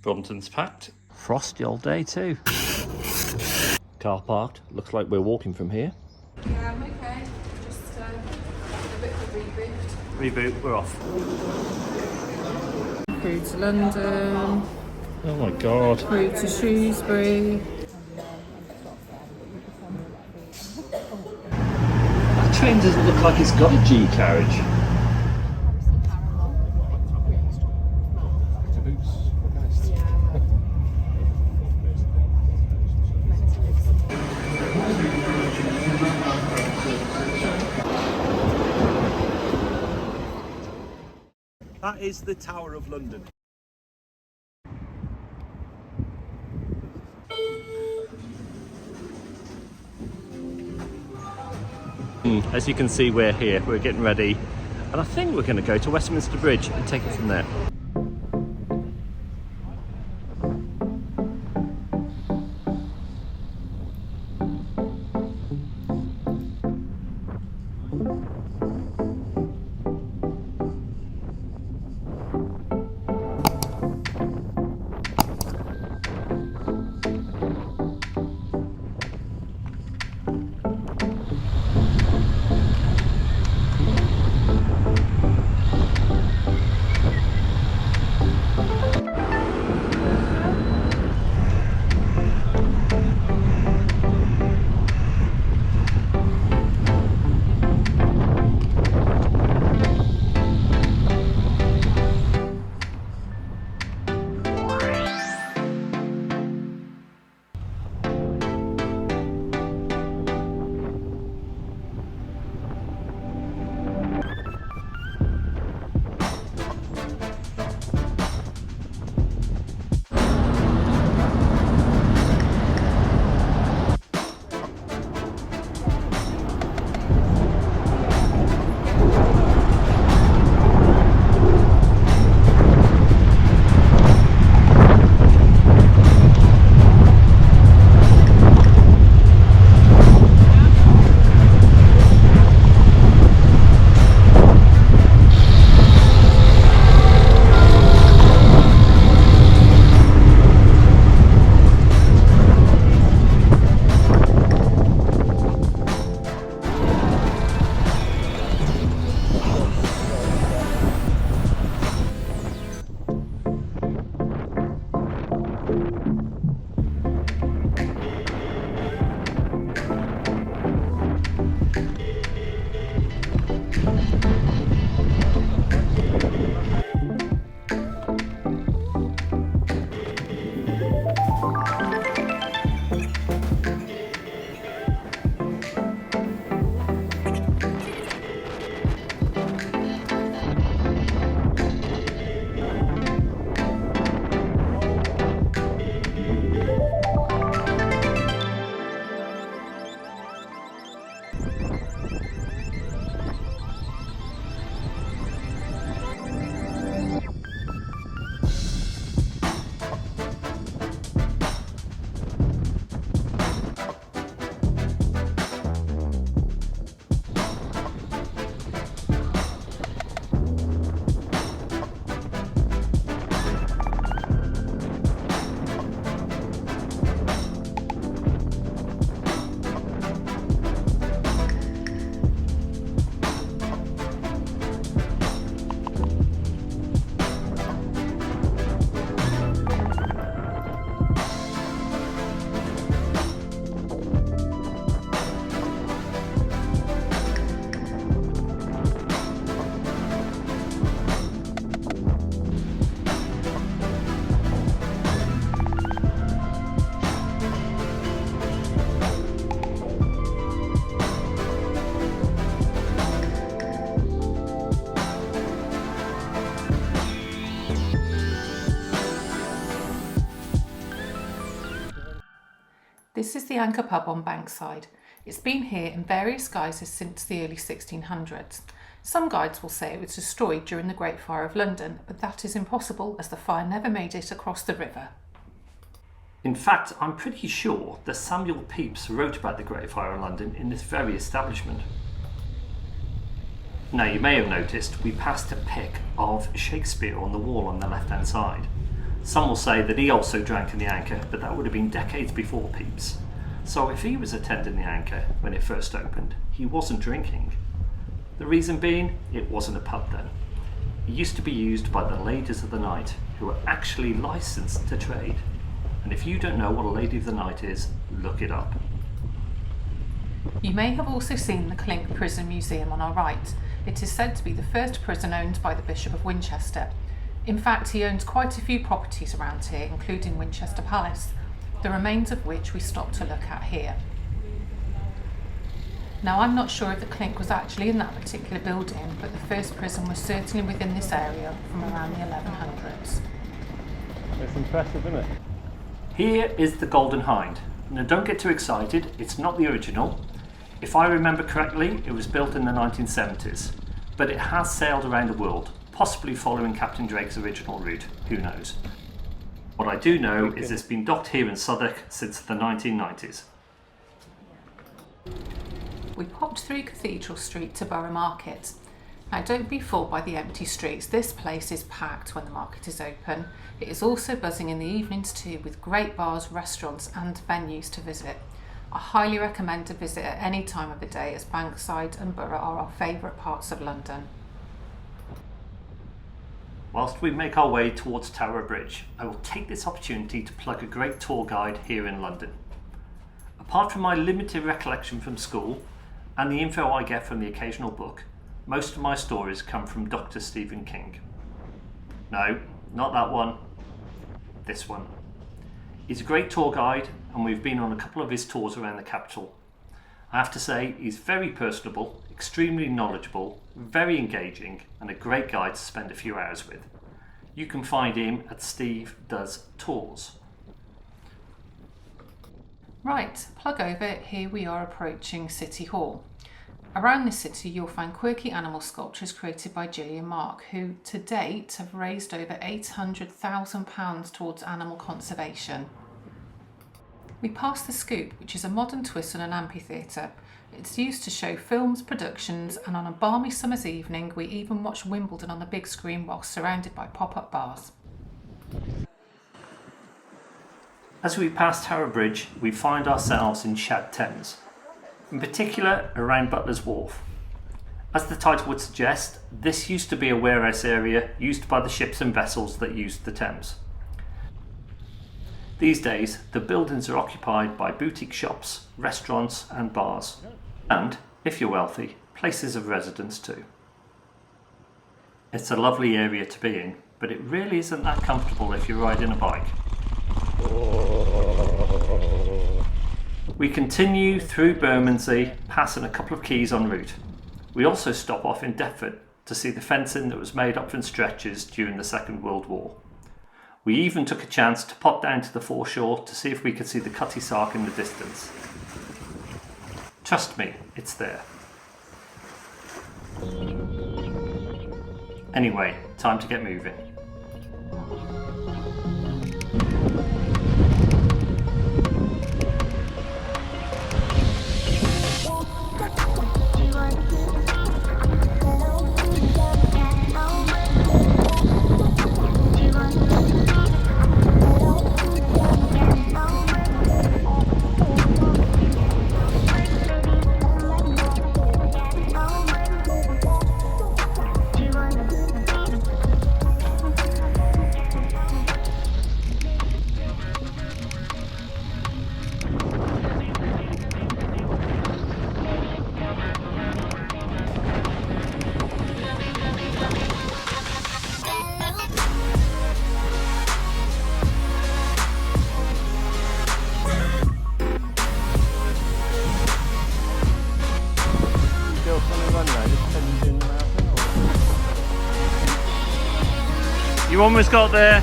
Brompton's packed. Frosty all day too. Car parked. Looks like we're walking from here. Yeah, I'm okay. Just a bit of a reboot. Reboot, we're off. Through to London. Oh my god. Through to Shrewsbury. That train doesn't look like it's got a G carriage. That is the Tower of London. As you can see, we're here, we're getting ready, and I think we're going to go to Westminster Bridge and take it from there. This is the Anchor pub on Bankside. It's been here in various guises since the early 1600s. Some guides will say it was destroyed during the Great Fire of London, but that is impossible as the fire never made it across the river. In fact, I'm pretty sure that Samuel Pepys wrote about the Great Fire of London in this very establishment. Now, you may have noticed we passed a pic of Shakespeare on the wall on the left-hand side. Some will say that he also drank in the Anchor, but that would have been decades before Pepys. So if he was attending the Anchor when it first opened, he wasn't drinking. The reason being, it wasn't a pub then. It used to be used by the ladies of the night, who were actually licensed to trade. And if you don't know what a lady of the night is, look it up. You may have also seen the Clink Prison Museum on our right. It is said to be the first prison owned by the Bishop of Winchester. In fact, he owns quite a few properties around here, including Winchester Palace, the remains of which we stopped to look at here. Now, I'm not sure if the Clink was actually in that particular building, but the first prison was certainly within this area from around the 1100s. It's impressive, isn't it? Here is the Golden Hind. Now don't get too excited, it's not the original. If I remember correctly, it was built in the 1970s, but it has sailed around the world, possibly following Captain Drake's original route, who knows. What I do know is it's been docked here in Southwark since the 1990s. We popped through Cathedral Street to Borough Market. Now don't be fooled by the empty streets, this place is packed when the market is open. It is also buzzing in the evenings too, with great bars, restaurants and venues to visit. I highly recommend a visit at any time of the day, as Bankside and Borough are our favourite parts of London. Whilst we make our way towards Tower Bridge, I will take this opportunity to plug a great tour guide here in London. Apart from my limited recollection from school and the info I get from the occasional book, most of my stories come from Dr. Stephen King. No, not that one, this one. He's a great tour guide and we've been on a couple of his tours around the capital. I have to say he's very personable, extremely knowledgeable, very engaging and a great guy to spend a few hours with. You can find him at Steve Does Tours. Right, plug over, here we are approaching City Hall. Around the city you'll find quirky animal sculptures created by Gillian Mark, who to date have raised over £800,000 towards animal conservation. We pass the Scoop, which is a modern twist on an amphitheatre. It's used to show films, productions, and on a balmy summer's evening we even watch Wimbledon on the big screen while surrounded by pop-up bars. As we pass Tower Bridge, we find ourselves in Shad, Thames, in particular around Butler's Wharf. As the title would suggest, this used to be a warehouse area used by the ships and vessels that used the Thames. These days, the buildings are occupied by boutique shops, restaurants and bars, and, if you're wealthy, places of residence too. It's a lovely area to be in, but it really isn't that comfortable if you're riding a bike. We continue through Bermondsey, passing a couple of quays en route. We also stop off in Deptford to see the fencing that was made up in stretches during the Second World War. We even took a chance to pop down to the foreshore to see if we could see the Cutty Sark in the distance. Trust me, it's there. Anyway, time to get moving. You almost got there.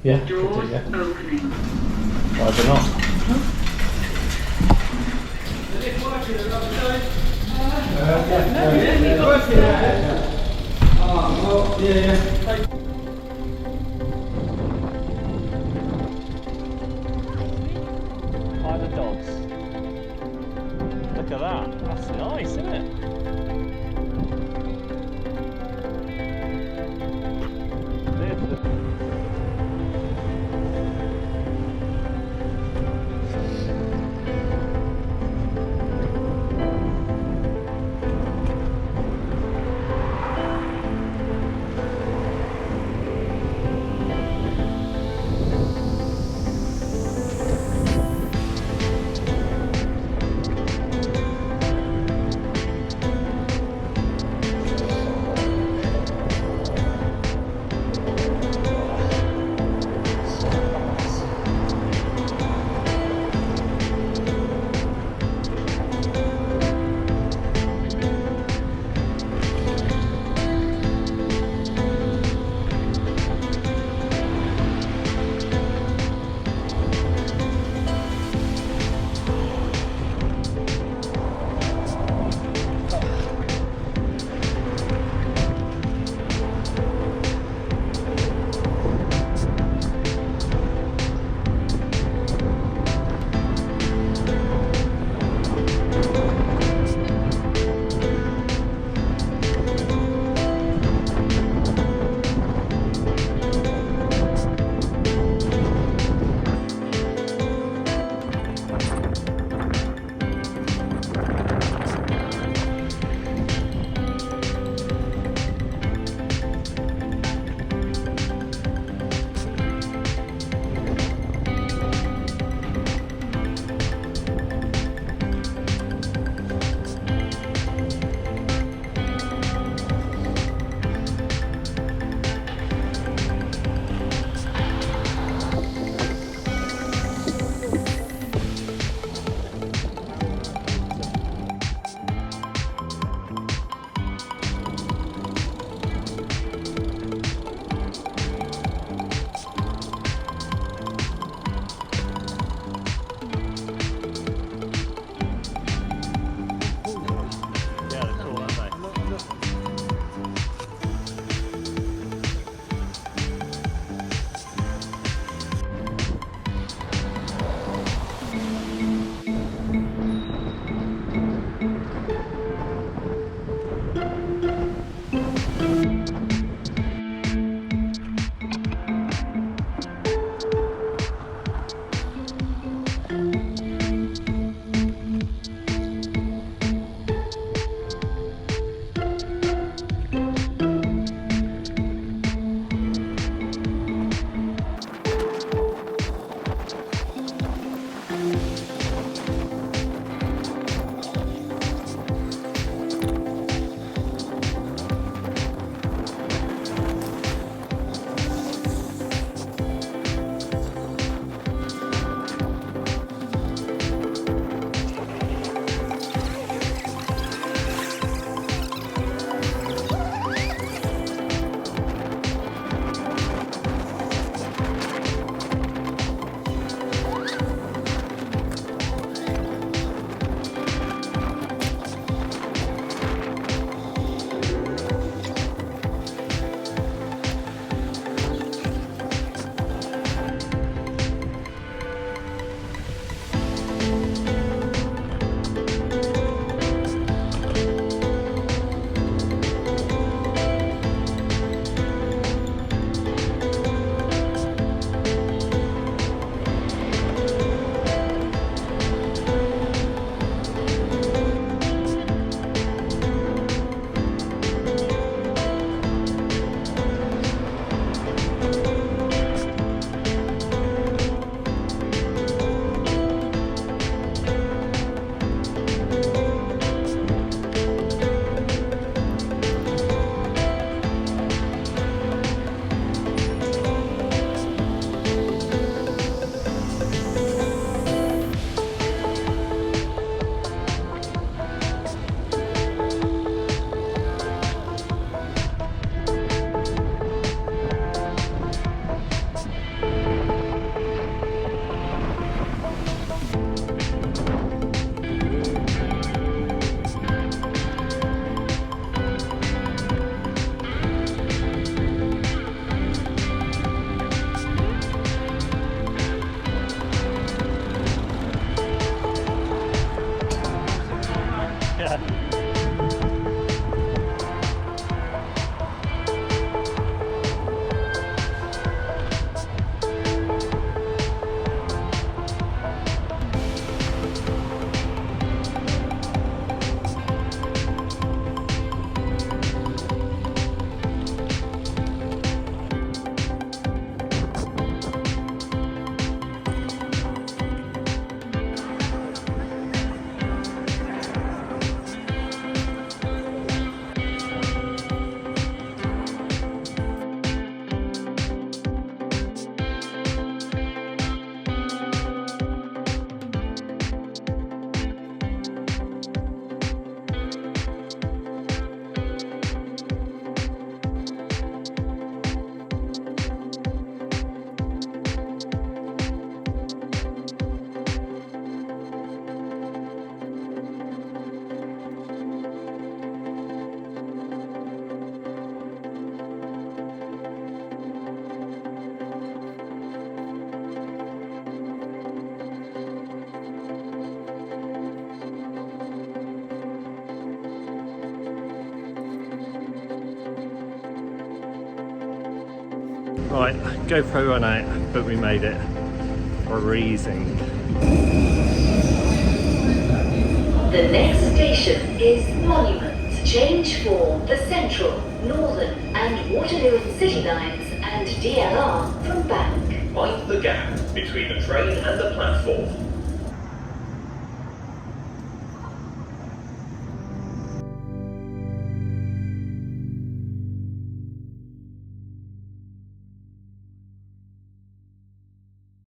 Yeah, Doors could do, yeah. opening. Why not? By the dogs. Look at that. That's nice, isn't it? There's the... Right, GoPro run out, but we made it. Freezing. The next station is Monument. Change for the Central, Northern and Waterloo and City lines and DLR from Bank. Mind the gap between the train and the platform.